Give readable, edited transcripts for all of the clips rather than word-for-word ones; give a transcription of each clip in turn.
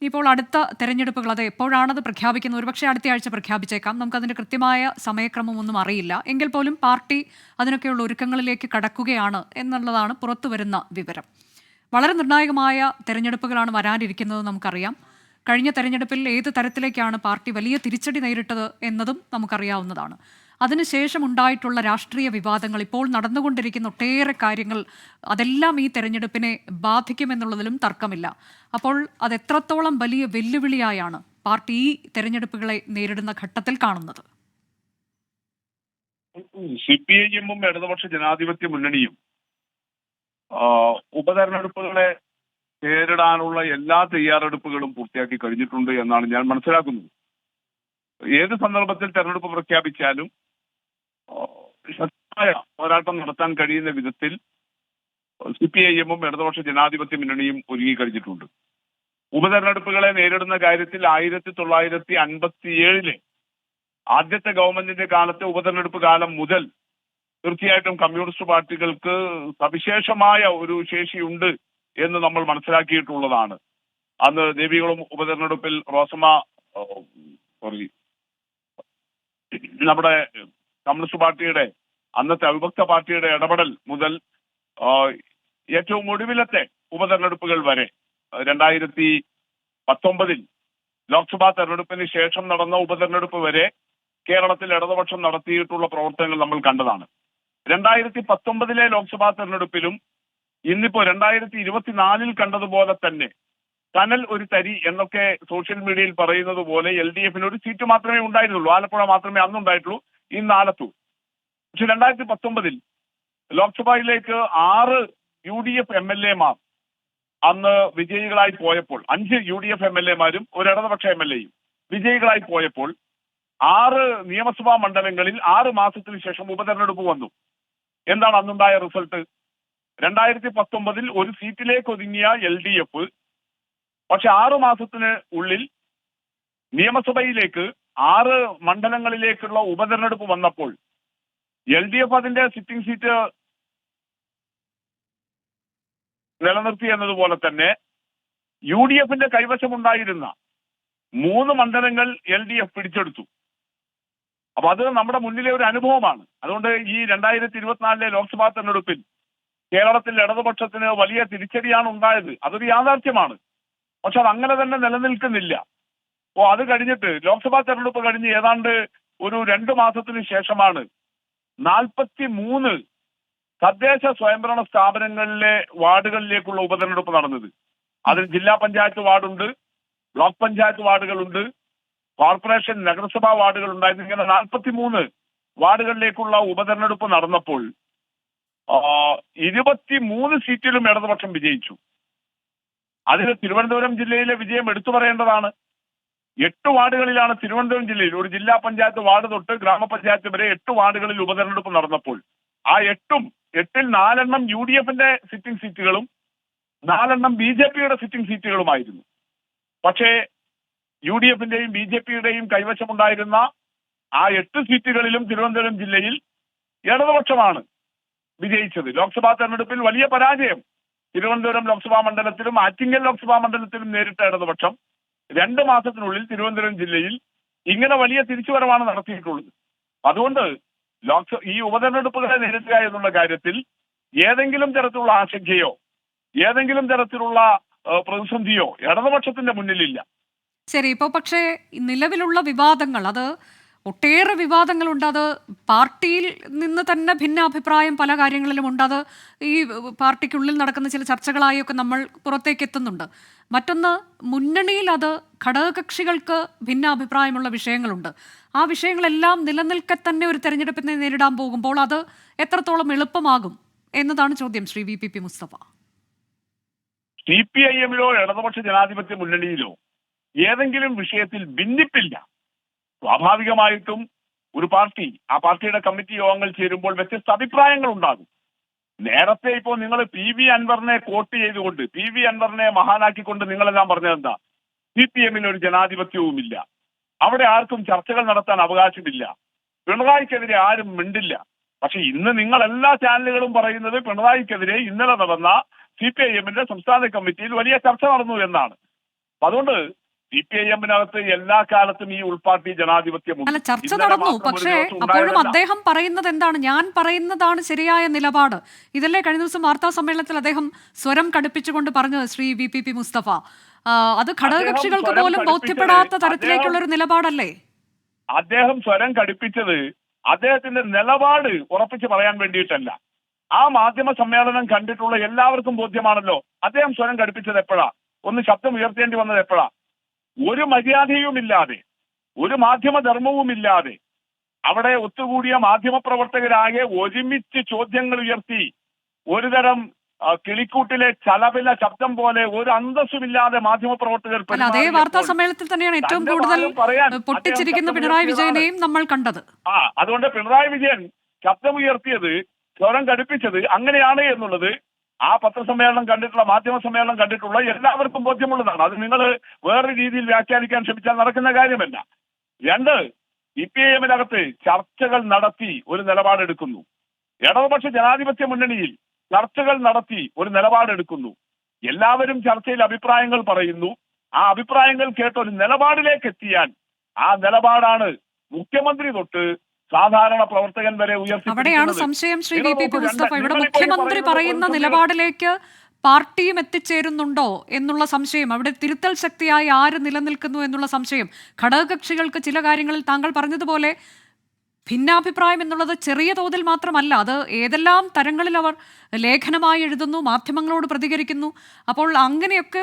ഇപ്പോൾ അടുത്ത തെരഞ്ഞെടുപ്പുകൾ അത് എപ്പോഴാണത് പ്രഖ്യാപിക്കുന്നത്? ഒരുപക്ഷെ അടുത്ത ആഴ്ച പ്രഖ്യാപിച്ചേക്കാം. നമുക്കതിൻ്റെ കൃത്യമായ സമയക്രമമൊന്നും അറിയില്ല. എങ്കിൽ പോലും പാർട്ടി അതിനൊക്കെയുള്ള ഒരുക്കങ്ങളിലേക്ക് കടക്കുകയാണ് എന്നുള്ളതാണ് പുറത്തു വരുന്ന വിവരം. വളരെ നിർണായകമായ തെരഞ്ഞെടുപ്പുകളാണ് വരാനിരിക്കുന്നത് നമുക്കറിയാം. കഴിഞ്ഞ തെരഞ്ഞെടുപ്പിൽ ഏത് തരത്തിലേക്കാണ് പാർട്ടി വലിയ തിരിച്ചടി നേരിട്ടത് എന്നതും നമുക്കറിയാവുന്നതാണ്. അതിനുശേഷം ഉണ്ടായിട്ടുള്ള രാഷ്ട്രീയ വിവാദങ്ങൾ, ഇപ്പോൾ നടന്നുകൊണ്ടിരിക്കുന്ന ഒട്ടേറെ കാര്യങ്ങൾ, അതെല്ലാം ഈ തെരഞ്ഞെടുപ്പിനെ ബാധിക്കുമെന്നുള്ളതിലും തർക്കമില്ല. അപ്പോൾ അത് എത്രത്തോളം വലിയ വെല്ലുവിളിയായാണ് പാർട്ടി ഈ തെരഞ്ഞെടുപ്പുകളെ നേരിടുന്ന ഘട്ടത്തിൽ കാണുന്നത്? CPIM-ഉം ഇടതുപക്ഷ ജനാധിപത്യ മുന്നണിയും ഉപതെരഞ്ഞെടുപ്പുകളെ നേരിടാനുള്ള എല്ലാ തയ്യാറെടുപ്പുകളും പൂർത്തിയാക്കി കഴിഞ്ഞിട്ടുണ്ട് എന്നാണ് ഞാൻ മനസ്സിലാക്കുന്നത്. ഏത് സന്ദർഭത്തിൽ തെരഞ്ഞെടുപ്പ് പ്രഖ്യാപിച്ചാലും ശക്തമായ പോരാട്ടം നടത്താൻ കഴിയുന്ന വിധത്തിൽ CPIM-ഉം ഇടതുപക്ഷ ജനാധിപത്യ മുന്നണിയും ഒരുങ്ങി കഴിഞ്ഞിട്ടുണ്ട്. ഉപതെരഞ്ഞെടുപ്പുകളെ നേരിടുന്ന കാര്യത്തിൽ 1957 ആദ്യത്തെ ഗവൺമെന്റിന്റെ കാലത്തെ ഉപതെരഞ്ഞെടുപ്പ് കാലം മുതൽ തീർച്ചയായിട്ടും കമ്മ്യൂണിസ്റ്റ് പാർട്ടികൾക്ക് സവിശേഷമായ ഒരു ശേഷിയുണ്ട് എന്ന് നമ്മൾ മനസ്സിലാക്കിയിട്ടുള്ളതാണ്. അന്ന് ദേവികുളം ഉപതെരഞ്ഞെടുപ്പിൽ നമ്മുടെ കമ്മ്യൂണിസ്റ്റ് പാർട്ടിയുടെ അന്നത്തെ അവിഭക്ത പാർട്ടിയുടെ ഇടപെടൽ മുതൽ ഏറ്റവും ഒടുവിലത്തെ ഉപതെരഞ്ഞെടുപ്പുകൾ വരെ 2019 ലോക്സഭാ തെരഞ്ഞെടുപ്പിന് ശേഷം നടന്ന ഉപതെരഞ്ഞെടുപ്പ് വരെ കേരളത്തിൽ ഇടതുപക്ഷം നടത്തിയിട്ടുള്ള പ്രവർത്തനങ്ങൾ നമ്മൾ കണ്ടതാണ്. 2019 ലോക്സഭാ തെരഞ്ഞെടുപ്പിലും ഇന്നിപ്പോ 2024 കണ്ടതുപോലെ തന്നെ കനൽ ഒരു തരി എന്നൊക്കെ സോഷ്യൽ മീഡിയയിൽ പറയുന്നത് പോലെ LDF-ന് ഒരു സീറ്റ് മാത്രമേ ഉണ്ടായിരുന്നുള്ളൂ. ആലപ്പുഴ മാത്രമേ അന്നുണ്ടായിട്ടുള്ളൂ, ഇന്ന് ആലത്തൂർ. പക്ഷെ 2019 ലോക്സഭയിലേക്ക് 6 UDF MLA-മാർ അന്ന് വിജയികളായി പോയപ്പോൾ, 5 UDF MLA-മാരും ഒരു ഇടതുപക്ഷ MLA-യും വിജയികളായി പോയപ്പോൾ 6 നിയമസഭാ മണ്ഡലങ്ങളിൽ 6 മാസത്തിന് ശേഷം ഉപതെരഞ്ഞെടുപ്പ് വന്നു. എന്താണ് അന്നുണ്ടായ റിസൾട്ട്? 2019 ഒരു സീറ്റിലേക്ക് ഒതുങ്ങിയ LDF പക്ഷെ 6 മാസത്തിന് ഉള്ളിൽ നിയമസഭയിലേക്ക് 6 മണ്ഡലങ്ങളിലേക്കുള്ള ഉപതെരഞ്ഞെടുപ്പ് വന്നപ്പോൾ LDF അതിന്റെ സിറ്റിംഗ് സീറ്റ് നിലനിർത്തി എന്നതുപോലെ തന്നെ UDF-ന്റെ കൈവശമുണ്ടായിരുന്ന 3 മണ്ഡലങ്ങൾ LDF പിടിച്ചെടുത്തു. അപ്പൊ അത് നമ്മുടെ മുന്നിലെ ഒരു അനുഭവമാണ്. അതുകൊണ്ട് ഈ 2024 ലോക്സഭാ തെരഞ്ഞെടുപ്പിൽ കേരളത്തിൽ ഇടതുപക്ഷത്തിന് വലിയ തിരിച്ചടിയാണ് ഉണ്ടായത്. അതൊരു യാഥാർത്ഥ്യമാണ്. പക്ഷെ അത് അങ്ങനെ തന്നെ നിലനിൽക്കുന്നില്ല. അപ്പോൾ അത് കഴിഞ്ഞിട്ട് ലോക്സഭാ തെരഞ്ഞെടുപ്പ് കഴിഞ്ഞ് ഏതാണ്ട് ഒരു 2 മാസത്തിന് ശേഷമാണ് 43 തദ്ദേശ സ്വയംഭരണ സ്ഥാപനങ്ങളിലെ വാർഡുകളിലേക്കുള്ള ഉപതെരഞ്ഞെടുപ്പ് നടന്നത്. അതിൽ ജില്ലാ പഞ്ചായത്ത് വാർഡുണ്ട്, ബ്ലോക്ക് പഞ്ചായത്ത് വാർഡുകളുണ്ട്, കോർപ്പറേഷൻ നഗരസഭാ വാർഡുകൾ ഉണ്ടായിരുന്നു. ഇങ്ങനെ 43 വാർഡുകളിലേക്കുള്ള ഉപതെരഞ്ഞെടുപ്പ് നടന്നപ്പോൾ 23 സീറ്റിലും ഇടതുപക്ഷം വിജയിച്ചു. അതിൽ തിരുവനന്തപുരം ജില്ലയിലെ വിജയം എടുത്തു പറയേണ്ടതാണ്. 8 വാർഡുകളിലാണ് തിരുവനന്തപുരം ജില്ലയിൽ, ഒരു ജില്ലാ പഞ്ചായത്ത് വാർഡ് തൊട്ട് ഗ്രാമപഞ്ചായത്ത് വരെ 8 വാർഡുകളിൽ ഉപതെരഞ്ഞെടുപ്പ് നടന്നപ്പോൾ ആ 8-ൽ 4 UDF-ന്റെ സിറ്റിംഗ് സീറ്റുകളും 4 BJP-യുടെ സിറ്റിംഗ് സീറ്റുകളുമായിരുന്നു. പക്ഷേ UDF-ന്റെയും BJP-യുടെയും കൈവശമുണ്ടായിരുന്ന ആ 8 സീറ്റുകളിലും തിരുവനന്തപുരം ജില്ലയിൽ ഇടതുപക്ഷമാണ് വിജയിച്ചത്. ലോക്സഭാ തെരഞ്ഞെടുപ്പിൽ വലിയ പരാജയം തിരുവനന്തപുരം ലോക്സഭാ മണ്ഡലത്തിലും ആറ്റിങ്ങൽ ലോക്സഭാ മണ്ഡലത്തിലും നേരിട്ട ഇടതുപക്ഷം 2 മാസത്തിനുള്ളിൽ തിരുവനന്തപുരം ജില്ലയിൽ ഇങ്ങനെ വലിയ തിരിച്ചുവരവാണ് നടത്തിയിട്ടുള്ളത്. അതുകൊണ്ട് ഈ ഉപതെരഞ്ഞെടുപ്പുകളെ നേരിടുക എന്നുള്ള കാര്യത്തിൽ ഏതെങ്കിലും തരത്തിലുള്ള ആശങ്കയോ ഏതെങ്കിലും തരത്തിലുള്ള പ്രതിസന്ധിയോ ഇടതുപക്ഷത്തിന്റെ മുന്നിലില്ല. ശരി, ഇപ്പോൾ പക്ഷേ നിലവിലുള്ള വിവാദങ്ങൾ, അത് ഒട്ടേറെ വിവാദങ്ങളുണ്ട്. അത് പാർട്ടിയിൽ നിന്ന് തന്നെ ഭിന്നാഭിപ്രായം പല കാര്യങ്ങളിലും ഉണ്ട്. അത് ഈ പാർട്ടിക്കുള്ളിൽ നടക്കുന്ന ചില ചർച്ചകളായൊക്കെ നമ്മൾ പുറത്തേക്ക് എത്തുന്നുണ്ട്. മറ്റൊന്ന്, മുന്നണിയിൽ അത് ഘടകകക്ഷികൾക്ക് ഭിന്നാഭിപ്രായമുള്ള വിഷയങ്ങളുണ്ട്. ആ വിഷയങ്ങളെല്ലാം നിലനിൽക്കെ തന്നെ ഒരു തെരഞ്ഞെടുപ്പിനെ നേരിടാൻ പോകുമ്പോൾ അത് എത്രത്തോളം എളുപ്പമാകും എന്നതാണ് ചോദ്യം. ശ്രീ VPP മുസ്തഫ, CPIM-ലോ ഇടതുപക്ഷ ജനാധിപത്യ മുന്നണിയിലോ ഏതെങ്കിലും വിഷയത്തിൽ ഭിന്നിപ്പില്ല. സ്വാഭാവികമായിട്ടും ഒരു പാർട്ടി, ആ പാർട്ടിയുടെ കമ്മിറ്റി യോഗങ്ങൾ ചേരുമ്പോൾ വ്യത്യസ്ത അഭിപ്രായങ്ങൾ ഉണ്ടാകും. നേരത്തെ ഇപ്പോൾ നിങ്ങൾ PV അൻവറിനെ കോട്ട് ചെയ്തുകൊണ്ട്, PV അൻവറിനെ മഹാനാക്കിക്കൊണ്ട് നിങ്ങളെല്ലാം പറഞ്ഞതെന്താ? CPM-ൽ ഒരു ജനാധിപത്യവുമില്ല, അവിടെ ആർക്കും ചർച്ചകൾ നടത്താൻ അവകാശമില്ല, പിണറായിക്കെതിരെ ആരും മിണ്ടില്ല. പക്ഷെ ഇന്ന് നിങ്ങൾ എല്ലാ ചാനലുകളും പറയുന്നത് പിണറായിക്കെതിരെ ഇന്നലെ നടന്ന CPIM-ന്റെ സംസ്ഥാന കമ്മിറ്റിയിൽ വലിയ ചർച്ച നടന്നു എന്നാണ്. അപ്പൊ അതുകൊണ്ട് CPIM-നകത്ത് എല്ലാ കാലത്തും ഈ ഉൾപാർട്ടി ജനാധിപത്യമുണ്ട്. അല്ല, ചർച്ച ഇന്നലെ നടന്നു. മാത്രം ഒരു പക്ഷേ ദിവസം അപ്പോഴും ഉണ്ടായതല്ല. അദ്ദേഹം പറയുന്നത് എന്താണ്? ഞാൻ പറയുന്നതാണ് ശരിയായ നിലപാട്. ഇതല്ലേ കഴിഞ്ഞ ദിവസം വാർത്താ സമ്മേളനത്തിൽ അദ്ദേഹം സ്വരം കടുപ്പിച്ചുകൊണ്ട് പറഞ്ഞത്, ശ്രീ VPP മുസ്തഫ. അത് ഘടകകക്ഷികൾക്ക് സ്വരം പോലും കടുപ്പിച്ചത് ബോധ്യപ്പെടാത്ത തരത്തിലേക്കുള്ള ഒരു നിലപാടല്ലേ? അദ്ദേഹം സ്വരം കടുപ്പിച്ചത് അദ്ദേഹത്തിന്റെ നിലപാട് ഉറപ്പിച്ച് പറയാൻ വേണ്ടിയിട്ടല്ല. ആ മാധ്യമ സമ്മേളനം കണ്ടിട്ടുള്ള എല്ലാവർക്കും ബോധ്യമാണല്ലോ അദ്ദേഹം സ്വരം കടുപ്പിച്ചത് എപ്പോഴാ, ഒന്ന് ശബ്ദം ഉയർത്തേണ്ടി വന്നത് എപ്പോഴാ. ഒരു മര്യാദയുമില്ലാതെ, ഒരു മാധ്യമ ധർമ്മവുമില്ലാതെ അവിടെ ഒത്തുകൂടിയ മാധ്യമപ്രവർത്തകരാകെ ഒരുമിച്ച് ചോദ്യങ്ങൾ ഉയർത്തി ഒരുതരം കിളിക്കൂട്ടിലെ ചലപില ശബ്ദം പോലെ ഒരു അന്തസ്സുമില്ലാതെ മാധ്യമപ്രവർത്തകർ അല്ല, അതേ വാർത്താ സമ്മേളനത്തിൽ തന്നെയാണ് ഏറ്റവും കൂടുതൽ പൊട്ടിച്ചിരിക്കുന്ന പിണറായി വിജയനെയും നമ്മൾ കണ്ടത്. അതുകൊണ്ട് പിണറായി വിജയൻ ശബ്ദമുയർത്തിയത്, സ്വരം കടുപ്പിച്ചത് അങ്ങനെയാണ് എന്നുള്ളത് ആ പത്രസമ്മേളനം കണ്ടിട്ടുള്ള, മാധ്യമ സമ്മേളനം കണ്ടിട്ടുള്ള എല്ലാവർക്കും ബോധ്യമുള്ളതാണ്. അത് നിങ്ങൾ വേറൊരു രീതിയിൽ വ്യാഖ്യാനിക്കാൻ ശ്രമിച്ചാൽ നടക്കുന്ന കാര്യമല്ല. രണ്ട്, CPIM-നകത്ത് ചർച്ചകൾ നടത്തി ഒരു നിലപാടെടുക്കുന്നു. ഇടതുപക്ഷ ജനാധിപത്യ മുന്നണിയിൽ ചർച്ചകൾ നടത്തി ഒരു നിലപാടെടുക്കുന്നു. എല്ലാവരും ചർച്ചയിൽ അഭിപ്രായങ്ങൾ പറയുന്നു. ആ അഭിപ്രായങ്ങൾ കേട്ട് ഒരു നിലപാടിലേക്ക് എത്തിയാൽ ആ നിലപാടാണ് മുഖ്യമന്ത്രി തൊട്ട് സാധാരണ പ്രവർത്തകൻ വരെ ഉയർത്തി. അവിടെയാണ് സംശയം, ശ്രീ VPP മുസ്തഫ. ഇവിടെ മുഖ്യമന്ത്രി പറയുന്ന നിലപാടിലേക്ക് പാർട്ടിയും എത്തിച്ചേരുന്നുണ്ടോ എന്നുള്ള സംശയം, അവിടെ തിരുത്തൽ ശക്തിയായി ആര് നിലനിൽക്കുന്നു എന്നുള്ള സംശയം. ഘടകകക്ഷികൾക്ക് ചില കാര്യങ്ങളിൽ താങ്കൾ പറഞ്ഞതുപോലെ ഭിന്നാഭിപ്രായം എന്നുള്ളത് ചെറിയ തോതിൽ മാത്രമല്ല, അത് ഏതെല്ലാം തരങ്ങളിൽ അവർ ലേഖനമായി എഴുതുന്നു, മാധ്യമങ്ങളോട് പ്രതികരിക്കുന്നു. അപ്പോൾ അങ്ങനെയൊക്കെ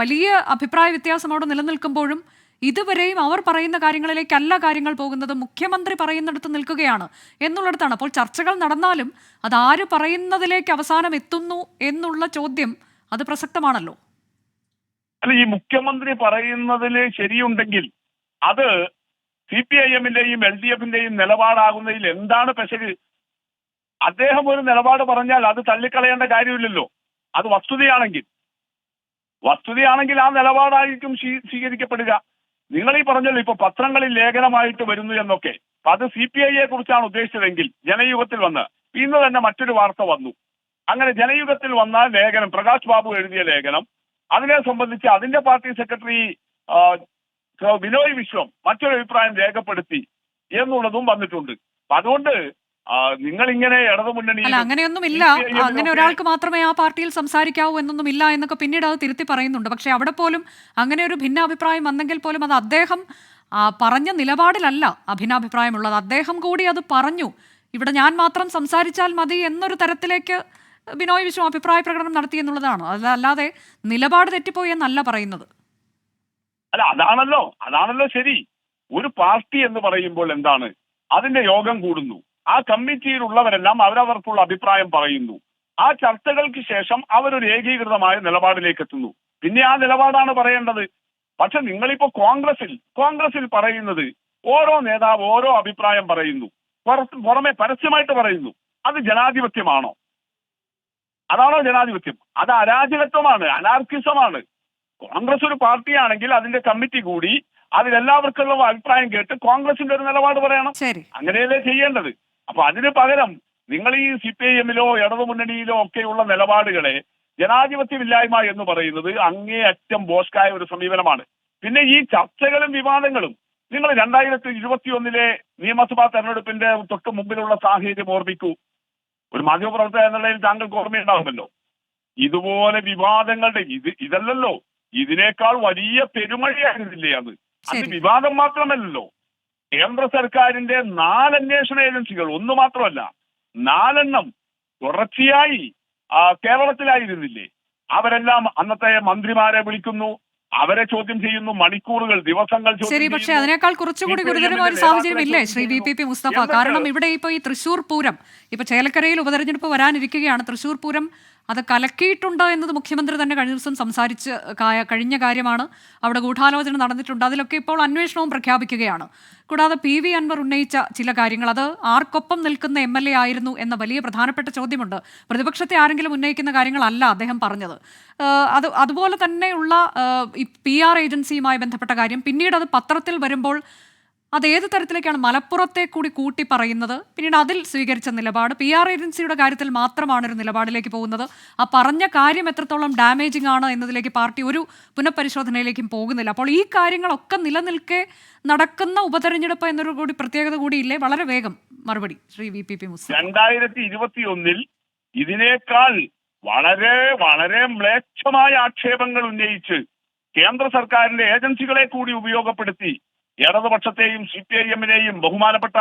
വലിയ അഭിപ്രായ വ്യത്യാസം അവിടെ നിലനിൽക്കുമ്പോഴും ഇതുവരെയും അവർ പറയുന്ന കാര്യങ്ങളിലേക്കല്ല കാര്യങ്ങൾ പോകുന്നത്, മുഖ്യമന്ത്രി പറയുന്നിടത്ത് നിൽക്കുകയാണ് എന്നുള്ളിടത്താണ്. അപ്പോൾ ചർച്ചകൾ നടന്നാലും അത് ആര് പറയുന്നതിലേക്ക് അവസാനം എത്തുന്നു എന്നുള്ള ചോദ്യം അത് പ്രസക്തമാണല്ലോ. അല്ല, ഈ മുഖ്യമന്ത്രി പറയുന്നതിൽ ശരിയുണ്ടെങ്കിൽ അത് CPIM-ന്റെയും LDF-ന്റെയും നിലപാടാകുന്നതിൽ എന്താണ് പെശക്? അദ്ദേഹം ഒരു നിലപാട് പറഞ്ഞാൽ അത് തള്ളിക്കളയേണ്ട കാര്യമില്ലല്ലോ. അത് വസ്തുതയാണെങ്കിൽ ആ നിലപാടായിരിക്കും സ്വീകരിക്കപ്പെടുക. നിങ്ങൾ ഈ പറഞ്ഞല്ലോ ഇപ്പൊ പത്രങ്ങളിൽ ലേഖനമായിട്ട് വരുന്നു എന്നൊക്കെ, അത് CPI-യെ കുറിച്ചാണ് ഉദ്ദേശിച്ചതെങ്കിൽ ജനയുഗത്തിൽ വന്ന് ഇന്ന് തന്നെ മറ്റൊരു വാർത്ത വന്നു. അങ്ങനെ ജനയുഗത്തിൽ വന്ന ലേഖനം, പ്രകാശ് ബാബു എഴുതിയ ലേഖനം, അതിനെ സംബന്ധിച്ച് അതിന്റെ പാർട്ടി സെക്രട്ടറി ബിനോയ് വിശ്വം മറ്റൊരു അഭിപ്രായം രേഖപ്പെടുത്തി എന്നുള്ളതും വന്നിട്ടുണ്ട്. അതുകൊണ്ട് നിങ്ങൾ ഇങ്ങനെ ഇടതുമുന്നണി അല്ല, അങ്ങനെയൊന്നുമില്ല, അങ്ങനെ ഒരാൾക്ക് മാത്രമേ ആ പാർട്ടിയിൽ സംസാരിക്കാവൂ എന്നൊന്നുമില്ല എന്നൊക്കെ പിന്നീട് അത് തിരുത്തി പറയുന്നുണ്ട്. പക്ഷെ അവിടെ പോലും അങ്ങനെ ഒരു ഭിന്നാഭിപ്രായം വന്നെങ്കിൽ പോലും അത് അദ്ദേഹം പറഞ്ഞ നിലപാടിലല്ല അഭിന്നാഭിപ്രായമുള്ളത്. അദ്ദേഹം കൂടി അത് പറഞ്ഞു, ഇവിടെ ഞാൻ മാത്രം സംസാരിച്ചാൽ മതി എന്നൊരു തരത്തിലേക്ക് ബിനോയ് വിശ്വം അഭിപ്രായ പ്രകടനം നടത്തി എന്നുള്ളതാണ്. അല്ലാതെ നിലപാട് തെറ്റിപ്പോയി എന്നല്ല പറയുന്നത്. അല്ല, അതാണല്ലോ ശരി. ഒരു പാർട്ടി എന്ന് പറയുമ്പോൾ എന്താണ്, അതിന്റെ യോഗം കൂടുന്നു, ആ കമ്മിറ്റിയിലുള്ളവരെല്ലാം അവരവർക്കുള്ള അഭിപ്രായം പറയുന്നു, ആ ചർച്ചകൾക്ക് ശേഷം അവരൊരു ഏകീകൃതമായ നിലപാടിലേക്ക് എത്തുന്നു. പിന്നെ ആ നിലപാടാണ് പറയേണ്ടത്. പക്ഷെ നിങ്ങളിപ്പോ കോൺഗ്രസിൽ പറയുന്നത്, ഓരോ നേതാവ് ഓരോ അഭിപ്രായം പറയുന്നു, പുറമെ പരസ്യമായിട്ട് പറയുന്നു. അത് ജനാധിപത്യമാണോ? അതാണോ ജനാധിപത്യം? അത് അരാജകത്വമാണ്, അനാർക്കിസമാണ്. കോൺഗ്രസ് ഒരു പാർട്ടിയാണെങ്കിൽ അതിന്റെ കമ്മിറ്റി കൂടി അതിലെല്ലാവർക്കുള്ള അഭിപ്രായം കേട്ട് കോൺഗ്രസിന്റെ ഒരു നിലപാട് പറയണം. അങ്ങനെയല്ലേ ചെയ്യേണ്ടത്? അപ്പൊ അതിന് പകരം നിങ്ങൾ ഈ CPIM-ലോ ഇടതുമുന്നണിയിലോ ഒക്കെയുള്ള നിലപാടുകളെ ജനാധിപത്യമില്ലായ്മ എന്ന് പറയുന്നത് അങ്ങേയറ്റം ബോഷ്കായ ഒരു സമീപനമാണ്. പിന്നെ ഈ ചർച്ചകളും വിവാദങ്ങളും, നിങ്ങൾ 2021 നിയമസഭാ തെരഞ്ഞെടുപ്പിന്റെ തൊട്ട് മുമ്പിലുള്ള സാഹചര്യം ഓർമ്മിക്കൂ. ഒരു മാധ്യമപ്രവർത്തകൻ എന്നുള്ളതിൽ താങ്കൾക്ക് ഓർമ്മയുണ്ടാകുമല്ലോ. ഇതുപോലെ വിവാദങ്ങളുടെ ഇതല്ലല്ലോ, ഇതിനേക്കാൾ വലിയ പെരുമഴയായിരുന്നില്ലേ അത്? അത് വിവാദം മാത്രമല്ലല്ലോ. കേന്ദ്ര സർക്കാരിന്റെ 4 അന്വേഷണ ഏജൻസികൾ, ഒന്ന് മാത്രമല്ല 4 തുടർച്ചയായി കേരളത്തിലായിരുന്നില്ലേ? അവരെല്ലാം അന്നത്തെ മന്ത്രിമാരെ വിളിക്കുന്നു, അവരെ ചോദ്യം ചെയ്യുന്നു, മണിക്കൂറുകൾ, ദിവസങ്ങൾ. ശരി, പക്ഷേ അതിനേക്കാൾ കുറച്ചുകൂടി ഗുരുതരമായ ഒരു സാഹചര്യം ഇല്ലേ ശ്രീ VPP മുസ്തഫ? കാരണം ഇവിടെ ഇപ്പൊ ഈ തൃശൂർ പൂരം, ഇപ്പൊ ചേലക്കരയിൽ ഉപതെരഞ്ഞെടുപ്പ് വരാനിരിക്കുകയാണ്. തൃശൂർ പൂരം അത് കലക്കിയിട്ടുണ്ട് എന്നത് മുഖ്യമന്ത്രി തന്നെ കഴിഞ്ഞ ദിവസം സംസാരിച്ച് കഴിഞ്ഞ കാര്യമാണ്. അവിടെ ഗൂഢാലോചന നടന്നിട്ടുണ്ട്, അതിലൊക്കെ ഇപ്പോൾ അന്വേഷണവും പ്രഖ്യാപിക്കുകയാണ്. കൂടാതെ PV അൻവർ ഉന്നയിച്ച ചില കാര്യങ്ങൾ, അത് ആർക്കൊപ്പം നിൽക്കുന്ന MLA ആയിരുന്നു എന്ന വലിയ പ്രധാനപ്പെട്ട ചോദ്യമുണ്ട്. പ്രതിപക്ഷത്തെ ആരെങ്കിലും ഉന്നയിക്കുന്ന കാര്യങ്ങളല്ല അദ്ദേഹം പറഞ്ഞത്. അതുപോലെ തന്നെയുള്ള ഈ PR ഏജൻസിയുമായി ബന്ധപ്പെട്ട കാര്യം, പിന്നീട് അത് പത്രത്തിൽ വരുമ്പോൾ അത് ഏത് തരത്തിലേക്കാണ് മലപ്പുറത്തെ കൂടി കൂട്ടി പറയുന്നത്? പിന്നീട് അതിൽ സ്വീകരിച്ച നിലപാട് PR ഏജൻസിയുടെ കാര്യത്തിൽ മാത്രമാണ് ഒരു നിലപാടിലേക്ക് പോകുന്നത്. ആ പറഞ്ഞ കാര്യം എത്രത്തോളം ഡാമേജിംഗ് ആണ് എന്നതിലേക്ക് പാർട്ടി ഒരു പുനഃപരിശോധനയിലേക്കും പോകുന്നില്ല. അപ്പോൾ ഈ കാര്യങ്ങളൊക്കെ നിലനിൽക്കെ നടക്കുന്ന ഉപതെരഞ്ഞെടുപ്പ് എന്നൊരു കൂടി പ്രത്യേകത കൂടിയില്ലേ? വളരെ വേഗം മറുപടി ശ്രീ VPP മുസ്തഫ. 2021 ഇതിനേക്കാൾ വളരെ വളരെ മ്ലേച്ഛമായ ആക്ഷേപങ്ങൾ ഉന്നയിച്ച് കേന്ദ്ര സർക്കാരിന്റെ ഏജൻസികളെ കൂടി ഉപയോഗപ്പെടുത്തി ഇടതുപക്ഷത്തെയും CPIM-നെയും ബഹുമാനപ്പെട്ട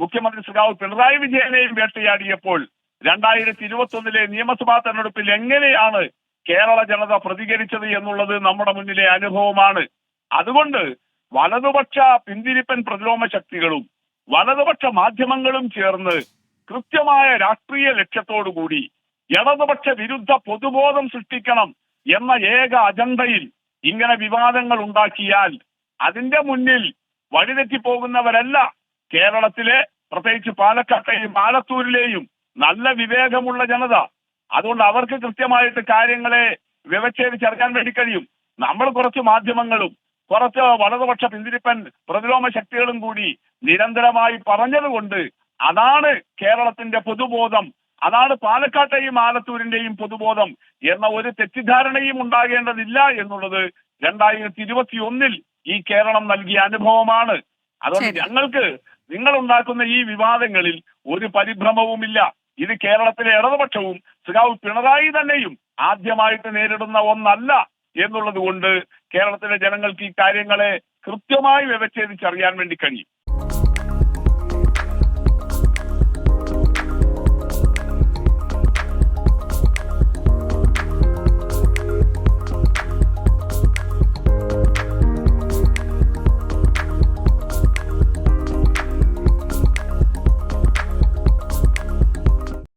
മുഖ്യമന്ത്രി ശ്രീ പിണറായി വിജയനെയും വേട്ടയാടിയപ്പോൾ 2021 നിയമസഭാ തെരഞ്ഞെടുപ്പിൽ എങ്ങനെയാണ് കേരള ജനത പ്രതികരിച്ചത് എന്നുള്ളത് നമ്മുടെ മുന്നിലെ അനുഭവമാണ്. അതുകൊണ്ട് വലതുപക്ഷ പിന്തിരിപ്പൻ പ്രതിലോമ ശക്തികളും വലതുപക്ഷ മാധ്യമങ്ങളും ചേർന്ന് കൃത്യമായ രാഷ്ട്രീയ ലക്ഷ്യത്തോടുകൂടി ഇടതുപക്ഷ വിരുദ്ധ പൊതുബോധം സൃഷ്ടിക്കണം എന്ന ഏക അജണ്ടയിൽ ഇങ്ങനെ വിവാദങ്ങൾ ഉണ്ടാക്കിയാൽ അതിന്റെ മുന്നിൽ വഴിതെറ്റിപ്പോകുന്നവരല്ല കേരളത്തിലെ, പ്രത്യേകിച്ച് പാലക്കാട്ടെയും ആലത്തൂരിലെയും നല്ല വിവേകമുള്ള ജനത. അതുകൊണ്ട് അവർക്ക് കൃത്യമായിട്ട് കാര്യങ്ങളെ വ്യവച്ഛേദിച്ചറിയാൻ വേണ്ടി കഴിയും. നമ്മൾ കുറച്ച് മാധ്യമങ്ങളും കുറച്ച് വലതുപക്ഷ പിന്തിരിപ്പൻ പ്രതിലോമ ശക്തികളും കൂടി നിരന്തരമായി പറഞ്ഞതുകൊണ്ട് അതാണ് കേരളത്തിന്റെ പൊതുബോധം, അതാണ് പാലക്കാട്ടെയും ആലത്തൂരിന്റെയും പൊതുബോധം എന്ന ഒരു തെറ്റിദ്ധാരണയും ഉണ്ടാകേണ്ടതില്ല എന്നുള്ളത് 2021 ഈ കേരളം നൽകിയ അനുഭവമാണ്. അതുകൊണ്ട് ഞങ്ങൾക്ക് നിങ്ങൾ ഉണ്ടാക്കുന്ന ഈ വിവാദങ്ങളിൽ ഒരു പരിഭ്രമവുമില്ല. ഇത് കേരളത്തിലെ ഇടതുപക്ഷവും ശ്രീ പിണറായി തന്നെയും ആദ്യമായിട്ട് നേരിടുന്ന ഒന്നല്ല എന്നുള്ളത് കൊണ്ട് കേരളത്തിലെ ജനങ്ങൾക്ക് ഈ കാര്യങ്ങളെ കൃത്യമായി വ്യവച്ഛേദിച്ചറിയാൻ വേണ്ടി കഴിയും.